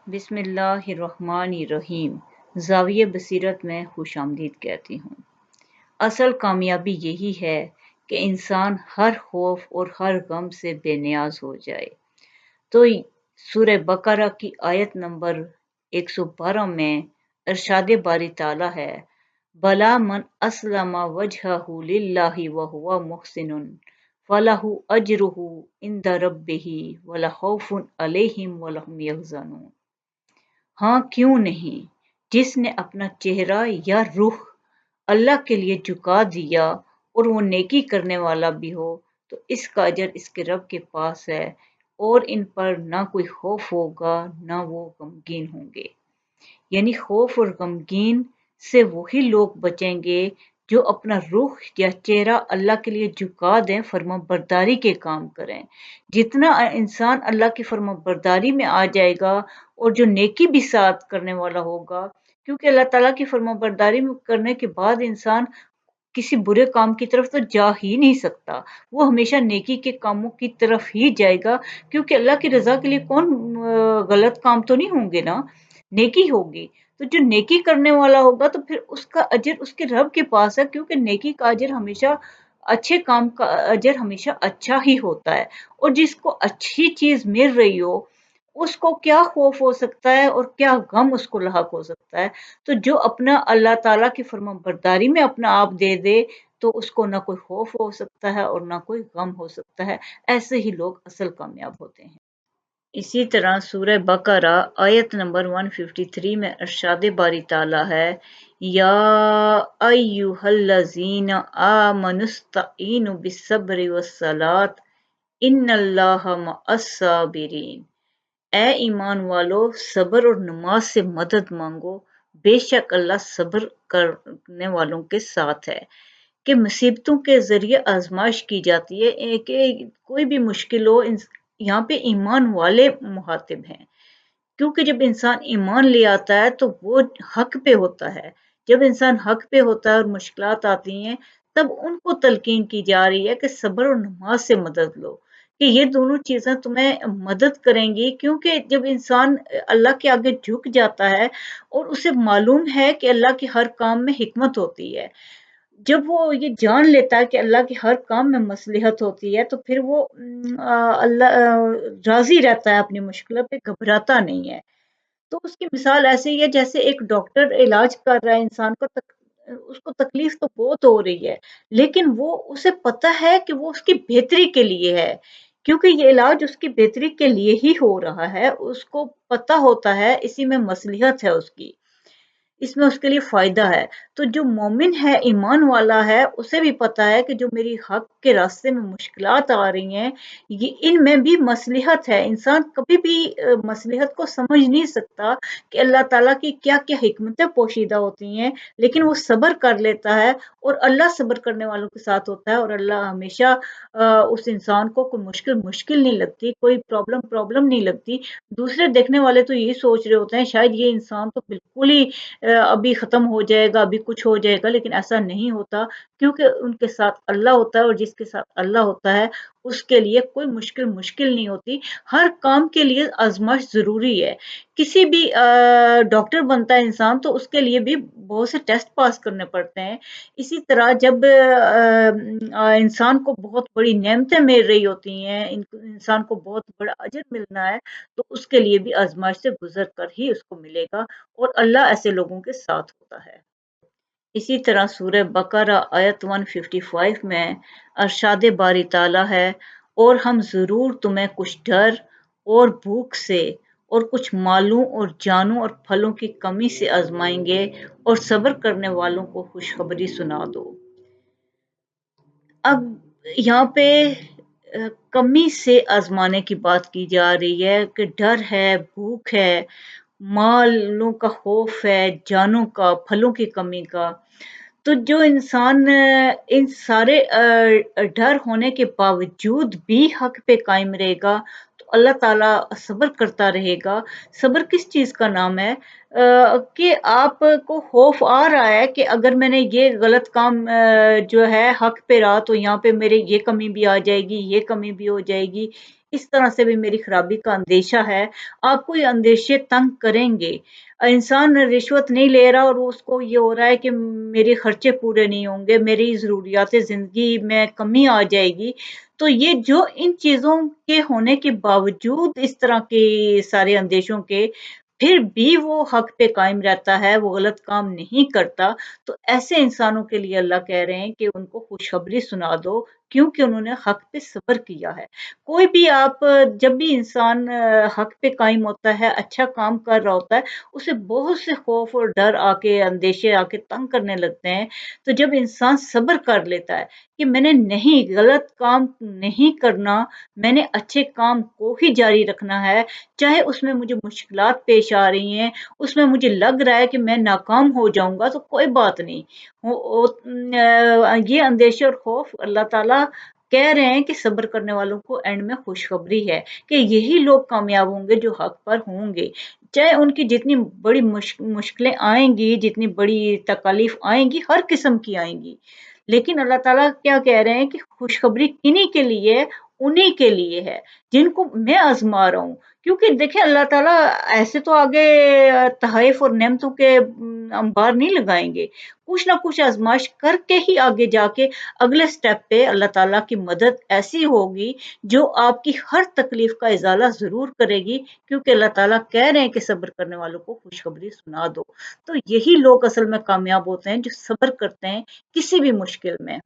بسم اللہ الرحمن الرحیم۔ زاویہ بصیرت میں خوش آمدید کہتی ہوں۔ اصل کامیابی یہی ہے کہ انسان ہر خوف اور ہر غم سے بے نیاز ہو جائے۔ تو سورہ بقرہ کی آیت نمبر 112 میں ارشاد باری تعالیٰ ہے، بَلَا مَنْ أَسْلَمَ وَجْهَهُ لِلَّهِ وَهُوَ مُحْسِنٌ فَلَهُ أَجْرُهُ عِنْدَ رَبِّهِ وَلَا خَوْفٌ عَلَيْهِمْ وَلَا هُمْ يَحْزَنُونَ۔ ہاں کیوں نہیں، جس نے اپنا چہرہ یا رخ اللہ کے لیے جھکا دیا اور وہ نیکی کرنے والا بھی ہو تو اس کا اجر اس کے رب کے پاس ہے، اور ان پر نہ کوئی خوف ہوگا نہ وہ غمگین ہوں گے۔ یعنی خوف اور غمگین سے وہی لوگ بچیں گے جو اپنا رخ یا چہرہ اللہ کے لیے جھکا دیں، فرما برداری کے کام کریں۔ جتنا انسان اللہ کی فرما برداری میں آ جائے گا اور جو نیکی بھی ساتھ کرنے والا ہوگا، کیونکہ اللہ تعالیٰ کی فرما برداری میں کرنے کے بعد انسان کسی برے کام کی طرف تو جا ہی نہیں سکتا، وہ ہمیشہ نیکی کے کاموں کی طرف ہی جائے گا، کیونکہ اللہ کی رضا کے لیے کون غلط کام تو نہیں ہوں گے نا، نیکی ہوگی۔ تو جو نیکی کرنے والا ہوگا تو پھر اس کا اجر اس کے رب کے پاس ہے، کیونکہ نیکی کا اجر ہمیشہ، اچھے کام کا اجر ہمیشہ اچھا ہی ہوتا ہے، اور جس کو اچھی چیز مل رہی ہو اس کو کیا خوف ہو سکتا ہے اور کیا غم اس کو لاحق ہو سکتا ہے۔ تو جو اپنا اللہ تعالیٰ کی فرما برداری میں اپنا آپ دے دے تو اس کو نہ کوئی خوف ہو سکتا ہے اور نہ کوئی غم ہو سکتا ہے۔ ایسے ہی لوگ اصل کامیاب ہوتے ہیں۔ اسی طرح سورہ بقرہ آیت نمبر 153 میں ارشاد باری تعالیٰ ہے، یا ایہا الذین آمنوا استعینوا بالصبر والصلاۃ ان اللہ مع الصابرین۔ اے ایمان والو، صبر اور نماز سے مدد مانگو، بے شک اللہ صبر کرنے والوں کے ساتھ ہے۔ کہ مصیبتوں کے ذریعے آزمائش کی جاتی ہے کہ کوئی بھی مشکل ہو، یہاں پہ ایمان والے مخاطب ہیں، کیونکہ جب انسان ایمان لے آتا ہے تو وہ حق پہ ہوتا ہے۔ جب انسان حق پہ ہوتا ہے اور مشکلات آتی ہیں تب ان کو تلقین کی جا رہی ہے کہ صبر اور نماز سے مدد لو، کہ یہ دونوں چیزیں تمہیں مدد کریں گی، کیونکہ جب انسان اللہ کے آگے جھک جاتا ہے اور اسے معلوم ہے کہ اللہ کے ہر کام میں حکمت ہوتی ہے، جب وہ یہ جان لیتا ہے کہ اللہ کے ہر کام میں مصلحت ہوتی ہے تو پھر وہ اللہ راضی رہتا ہے، اپنی مشکلوں پہ گھبراتا نہیں ہے۔ تو اس کی مثال ایسے ہی ہے جیسے ایک ڈاکٹر علاج کر رہا ہے انسان کو، اس کو تکلیف تو بہت ہو رہی ہے لیکن وہ اسے پتہ ہے کہ وہ اس کی بہتری کے لیے ہے، کیونکہ یہ علاج اس کی بہتری کے لیے ہی ہو رہا ہے، اس کو پتہ ہوتا ہے اسی میں مصلحت ہے اس کی، اس میں اس کے لیے فائدہ ہے۔ تو جو مومن ہے، ایمان والا ہے، اسے بھی پتا ہے کہ جو میری حق کے راستے میں مشکلات آ رہی ہیں یہ ان میں بھی مصلحت ہے۔ انسان کبھی بھی مصلحت کو سمجھ نہیں سکتا کہ اللہ تعالیٰ کی کیا کیا حکمتیں پوشیدہ ہوتی ہیں، لیکن وہ صبر کر لیتا ہے اور اللہ صبر کرنے والوں کے ساتھ ہوتا ہے، اور اللہ ہمیشہ اس انسان کو کوئی مشکل نہیں لگتی، کوئی پرابلم نہیں لگتی۔ دوسرے دیکھنے والے تو یہی سوچ رہے ہوتے ہیں شاید یہ انسان تو بالکل ہی ابھی ختم ہو جائے گا، ابھی کچھ ہو جائے گا، لیکن ایسا نہیں ہوتا، کیونکہ ان کے ساتھ اللہ ہوتا ہے، اور جس کے ساتھ اللہ ہوتا ہے اس کے لیے کوئی مشکل نہیں ہوتی۔ ہر کام کے لیے آزمائش ضروری ہے۔ کسی بھی ڈاکٹر بنتا ہے انسان تو اس کے لیے بھی بہت سے ٹیسٹ پاس کرنے پڑتے ہیں۔ اسی طرح جب انسان کو بہت بڑی نعمتیں مل رہی ہوتی ہیں، انسان کو بہت بڑا اجر ملنا ہے تو اس کے لیے بھی آزمائش سے گزر کر ہی اس کو ملے گا، اور اللہ ایسے لوگوں کے ساتھ ہوتا ہے۔ اسی طرح سورہ بقرہ آیت 155 میں ارشاد باری تعالیٰ ہے، اور ہم ضرور تمہیں کچھ ڈر اور بھوک سے اور کچھ مالوں اور جانوں اور پھلوں کی کمی سے آزمائیں گے، اور صبر کرنے والوں کو خوشخبری سنا دو۔ اب یہاں پہ کمی سے آزمانے کی بات کی جا رہی ہے کہ ڈر ہے، بھوک ہے، مالوں کا خوف ہے، جانوں کا، پھلوں کی کمی کا۔ تو جو انسان ان سارے ڈر ہونے کے باوجود بھی حق پہ قائم رہے گا تو اللہ تعالیٰ صبر کرتا رہے گا۔ صبر کس چیز کا نام ہے؟ کہ آپ کو خوف آ رہا ہے کہ اگر میں نے یہ غلط کام جو ہے حق پہ رہا تو یہاں پہ میرے یہ کمی بھی آ جائے گی، یہ کمی بھی ہو جائے گی، اس طرح سے بھی میری خرابی کا اندیشہ ہے۔ آپ کو یہ اندیشے تنگ کریں گے۔ انسان رشوت نہیں لے رہا اور اس کو یہ ہو رہا ہے کہ میرے خرچے پورے نہیں ہوں گے، میری ضروریات زندگی میں کمی آ جائے گی، تو یہ جو ان چیزوں کے ہونے کے باوجود اس طرح کے سارے اندیشوں کے پھر بھی وہ حق پہ قائم رہتا ہے، وہ غلط کام نہیں کرتا، تو ایسے انسانوں کے لیے اللہ کہہ رہے ہیں کہ ان کو خوشخبری سنا دو، کیونکہ انہوں نے حق پہ صبر کیا ہے۔ کوئی بھی آپ جب بھی انسان حق پہ قائم ہوتا ہے، اچھا کام کر رہا ہوتا ہے، اسے بہت سے خوف اور ڈر آ کے، اندیشے آ کے تنگ کرنے لگتے ہیں، تو جب انسان صبر کر لیتا ہے کہ میں نے نہیں غلط کام نہیں کرنا، میں نے اچھے کام کو ہی جاری رکھنا ہے، چاہے اس میں مجھے مشکلات پیش آ رہی ہیں، اس میں مجھے لگ رہا ہے کہ میں ناکام ہو جاؤں گا تو کوئی بات نہیں۔ یہ اندیشے اور خوف اللہ تعالیٰ کہہ رہے ہیں کہ صبر کرنے والوں کو اینڈ میں خوشخبری ہے کہ یہی لوگ کامیاب ہوں گے جو حق پر ہوں گے، چاہے ان کی جتنی بڑی مشکلیں آئیں گی، جتنی بڑی تکالیف آئیں گی، ہر قسم کی آئیں گی، لیکن اللہ تعالیٰ کیا کہہ رہے ہیں کہ خوشخبری کنہیں کے لیے، انہی کے لیے ہے جن کو میں آزما رہا ہوں، کیونکہ دیکھیں اللہ تعالیٰ ایسے تو آگے تحائف اور نعمتوں کے انبار نہیں لگائیں گے، کچھ نہ کچھ آزمائش کر کے ہی آگے جا کے اگلے سٹیپ پہ اللہ تعالیٰ کی مدد ایسی ہوگی جو آپ کی ہر تکلیف کا ازالہ ضرور کرے گی، کیونکہ اللہ تعالیٰ کہہ رہے ہیں کہ صبر کرنے والوں کو خوشخبری سنا دو۔ تو یہی لوگ اصل میں کامیاب ہوتے ہیں جو صبر کرتے ہیں کسی بھی مشکل میں۔